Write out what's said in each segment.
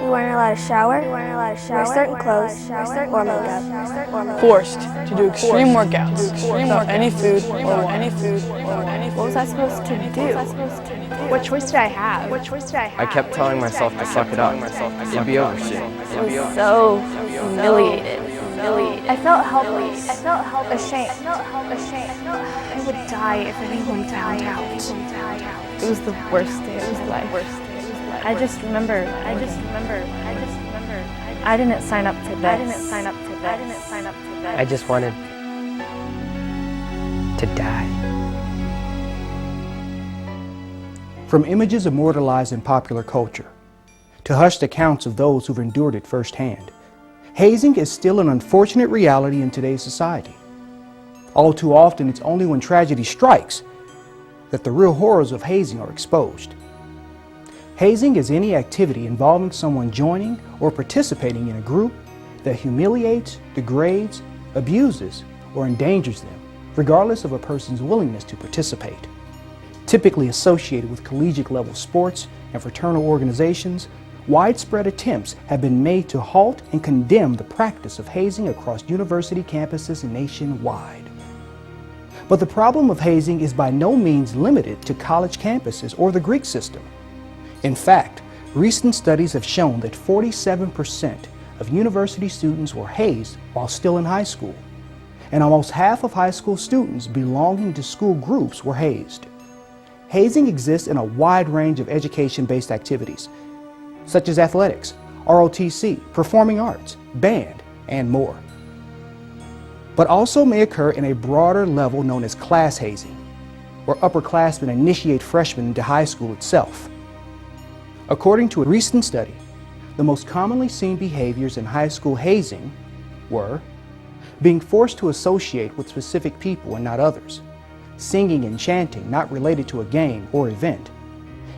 We weren't allowed to shower. Wear certain clothes or makeup. Forced to do extreme workouts without any food or water. What was I supposed to do? What choice did I have? I kept telling myself to suck it up. It'd be over soon. I was so humiliated. I felt helpless. Ashamed. I would die if anyone found out. It was the worst day of my life. I just remember. I didn't sign up to this. I just wanted to die. From images immortalized in popular culture to hushed accounts of those who've endured it firsthand, hazing is still an unfortunate reality in today's society. All too often, it's only when tragedy strikes that the real horrors of hazing are exposed. Hazing is any activity involving someone joining or participating in a group that humiliates, degrades, abuses, or endangers them, regardless of a person's willingness to participate. Typically associated with collegiate-level sports and fraternal organizations, widespread attempts have been made to halt and condemn the practice of hazing across university campuses nationwide. But the problem of hazing is by no means limited to college campuses or the Greek system. In fact, recent studies have shown that 47% of university students were hazed while still in high school, and almost half of high school students belonging to school groups were hazed. Hazing exists in a wide range of education-based activities, such as athletics, ROTC, performing arts, band, and more. But also may occur in a broader level known as class hazing, where upperclassmen initiate freshmen into high school itself. According to a recent study, the most commonly seen behaviors in high school hazing were being forced to associate with specific people and not others, singing and chanting not related to a game or event,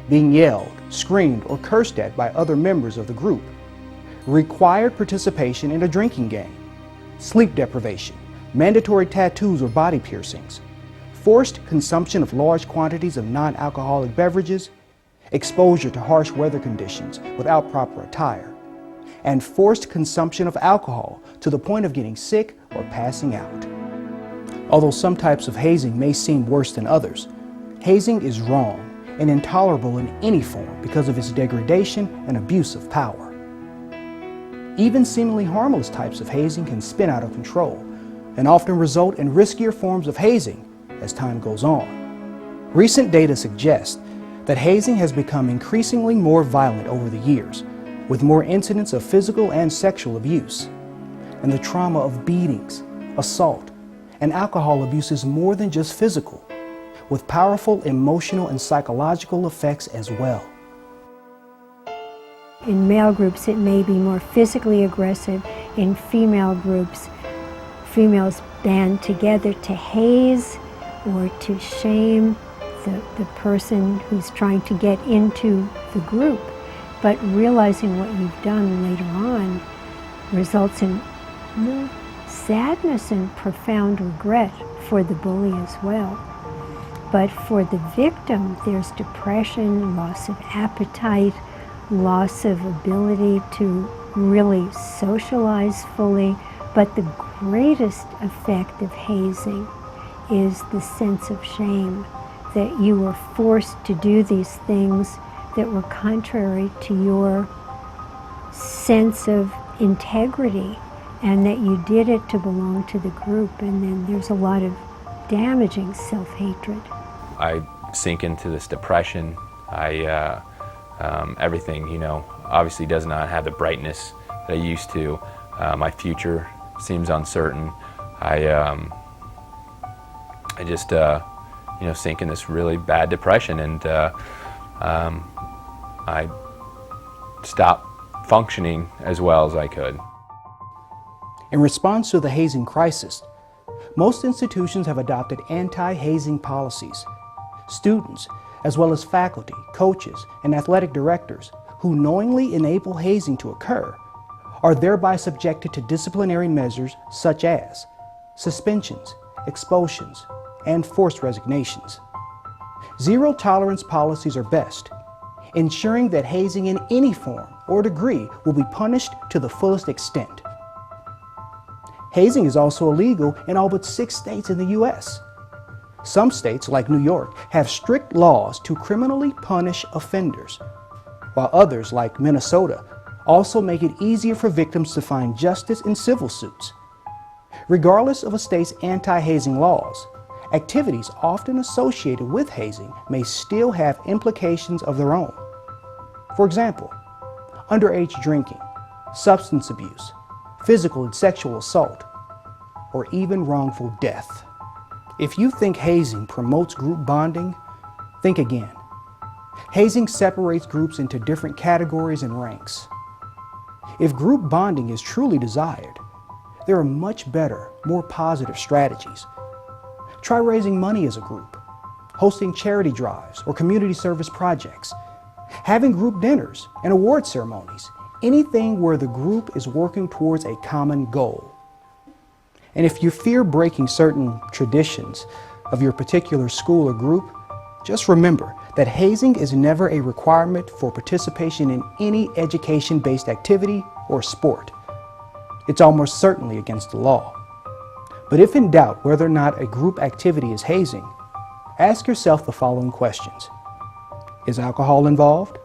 being yelled, screamed, or cursed at by other members of the group, required participation in a drinking game, sleep deprivation, mandatory tattoos or body piercings, forced consumption of large quantities of non-alcoholic beverages, exposure to harsh weather conditions without proper attire, and forced consumption of alcohol to the point of getting sick or passing out. Although some types of hazing may seem worse than others, hazing is wrong and intolerable in any form because of its degradation and abuse of power. Even seemingly harmless types of hazing can spin out of control and often result in riskier forms of hazing as time goes on. Recent data suggests that hazing has become increasingly more violent over the years, with more incidents of physical and sexual abuse. And the trauma of beatings, assault, and alcohol abuse is more than just physical, with powerful emotional and psychological effects as well. In male groups, it may be more physically aggressive. In female groups, females band together to haze or to shame the person who's trying to get into the group. But realizing what you've done later on results in more sadness and profound regret for the bully as well. But for the victim, there's depression, loss of appetite, loss of ability to really socialize fully. But the greatest effect of hazing is the sense of shame, that you were forced to do these things that were contrary to your sense of integrity, and that you did it to belong to the group. And then there's a lot of damaging self-hatred. I sink into this depression. Everything, obviously does not have the brightness that I used to. My future seems uncertain. I just, sink in this really bad depression, and I stopped functioning as well as I could. In response to the hazing crisis, most institutions have adopted anti-hazing policies. Students, as well as faculty, coaches, and athletic directors who knowingly enable hazing to occur are thereby subjected to disciplinary measures such as suspensions, expulsions, and forced resignations. Zero tolerance policies are best. ensuring that hazing in any form or degree will be punished to the fullest extent. Hazing is also illegal in all but 6 states in the U.S. Some states, like New York, have strict laws to criminally punish offenders, while others, like Minnesota, also make it easier for victims to find justice in civil suits. Regardless of a state's anti-hazing laws, activities often associated with hazing may still have implications of their own. For example, underage drinking, substance abuse, physical and sexual assault, or even wrongful death. If you think hazing promotes group bonding, think again. Hazing separates groups into different categories and ranks. If group bonding is truly desired, there are much better, more positive strategies. Try raising money as a group, hosting charity drives or community service projects, having group dinners and award ceremonies, anything where the group is working towards a common goal. And if you fear breaking certain traditions of your particular school or group, just remember that hazing is never a requirement for participation in any education-based activity or sport. It's almost certainly against the law. But if in doubt whether or not a group activity is hazing, ask yourself the following questions. Is alcohol involved?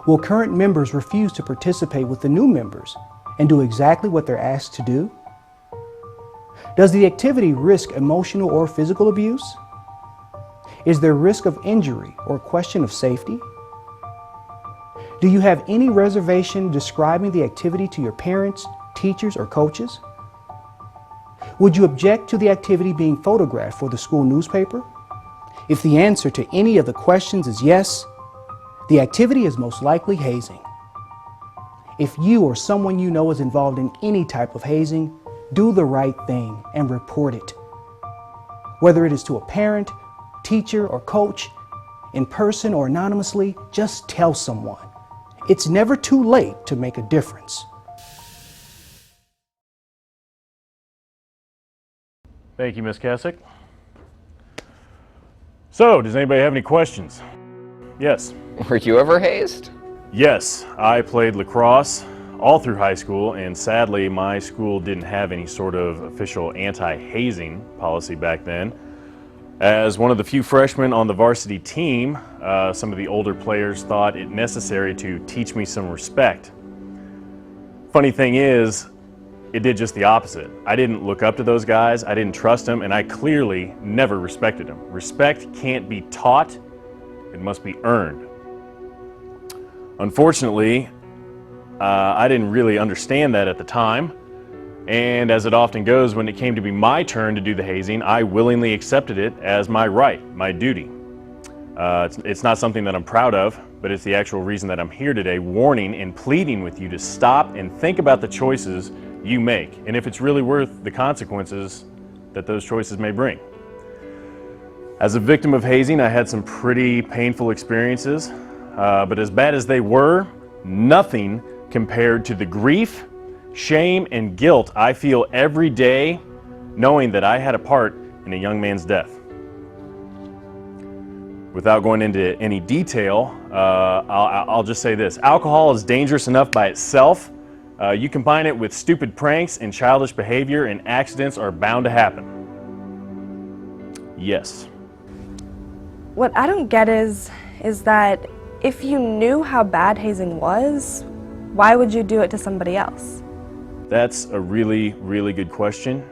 Will current members refuse to participate with the new members and do exactly what they're asked to do? Does the activity risk emotional or physical abuse? Is there risk of injury or question of safety? Do you have any reservation describing the activity to your parents, teachers, or coaches? Would you object to the activity being photographed for the school newspaper? If the answer to any of the questions is yes, the activity is most likely hazing. If you or someone you know is involved in any type of hazing, do the right thing and report it. Whether it is to a parent, teacher, or coach, in person or anonymously, just tell someone. It's never too late to make a difference. Thank you, Ms. Kessick. So, does anybody have any questions? Yes. Were you ever hazed? Yes, I played lacrosse all through high school, and sadly my school didn't have any sort of official anti-hazing policy back then. As one of the few freshmen on the varsity team, some of the older players thought it necessary to teach me some respect. Funny thing is, it did just the opposite. I didn't look up to those guys, I didn't trust them, and I clearly never respected them. Respect can't be taught, it must be earned. Unfortunately, I didn't really understand that at the time, and as it often goes, when it came to be my turn to do the hazing, I willingly accepted it as my right, my duty. It's not something that I'm proud of, but it's the actual reason that I'm here today, warning and pleading with you to stop and think about the choices you make, and if it's really worth the consequences that those choices may bring. As a victim of hazing, I had some pretty painful experiences, but as bad as they were, nothing compared to the grief, shame, and guilt I feel every day knowing that I had a part in a young man's death. Without going into any detail, I'll just say this. Alcohol is dangerous enough by itself. You combine it with stupid pranks and childish behavior, and accidents are bound to happen. Yes. What I don't get is that if you knew how bad hazing was, why would you do it to somebody else? That's a really, really good question.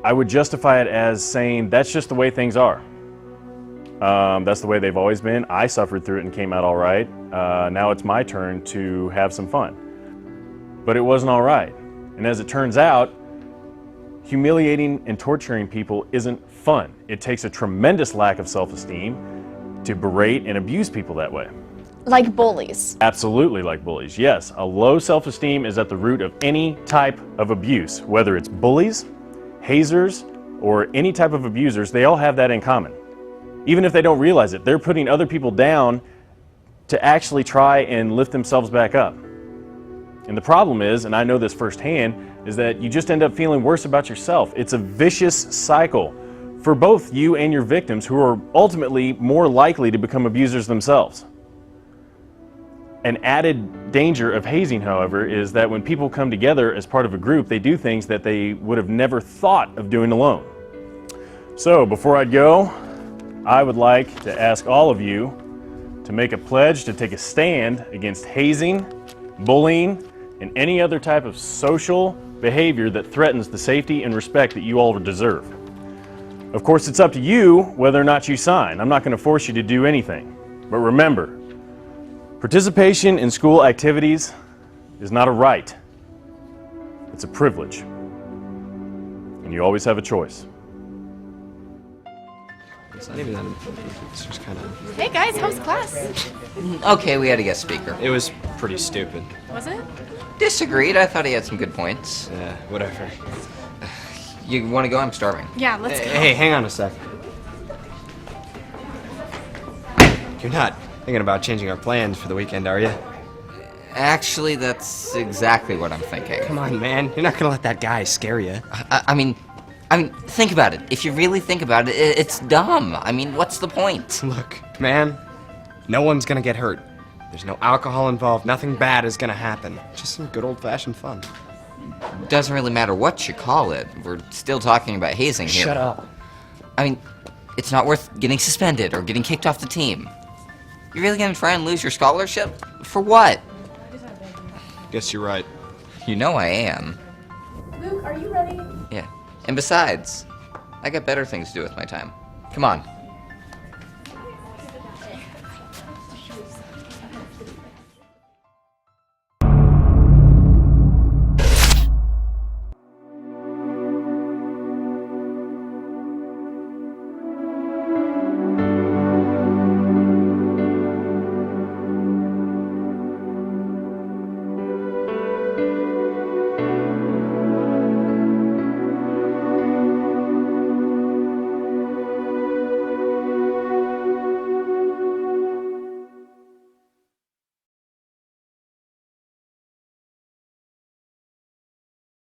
I would justify it as saying that's just the way things are. That's the way they've always been. I suffered through it and came out all right. Now it's my turn to have some fun. But it wasn't all right. And as it turns out, humiliating and torturing people isn't fun. It takes a tremendous lack of self-esteem to berate and abuse people that way. Like bullies. Absolutely like bullies, yes. A low self-esteem is at the root of any type of abuse, whether it's bullies, hazers, or any type of abusers. They all have that in common. Even if they don't realize it, they're putting other people down to actually try and lift themselves back up. And the problem is, and I know this firsthand, is that you just end up feeling worse about yourself. It's a vicious cycle for both you and your victims, who are ultimately more likely to become abusers themselves. An added danger of hazing, however, is that when people come together as part of a group, they do things that they would have never thought of doing alone. So, before I go, I would like to ask all of you to make a pledge to take a stand against hazing, bullying, and any other type of social behavior that threatens the safety and respect that you all deserve. Of course, it's up to you whether or not you sign. I'm not going to force you to do anything. But remember, participation in school activities is not a right. It's a privilege. And you always have a choice. It's not even that important. It's just kind of... Hey guys, how's class? Okay, we had a guest speaker. It was pretty stupid. Was it? Disagreed. I thought he had some good points. Yeah, whatever. You want to go? I'm starving. Yeah, let's go. Hey, hang on a sec. You're not thinking about changing our plans for the weekend, are you? Actually, that's exactly what I'm thinking. Come on, man. You're not gonna let that guy scare you. I mean, think about it. If you really think about it, it's dumb. I mean, what's the point? Look, man, no one's gonna get hurt. There's no alcohol involved. Nothing bad is gonna happen. Just some good old-fashioned fun. Doesn't really matter what you call it. We're still talking about hazing here. Shut up. I mean, it's not worth getting suspended or getting kicked off the team. You're really gonna try and lose your scholarship? For what? Guess you're right. You know I am. Luke, are you ready? Yeah. And besides, I got better things to do with my time. Come on.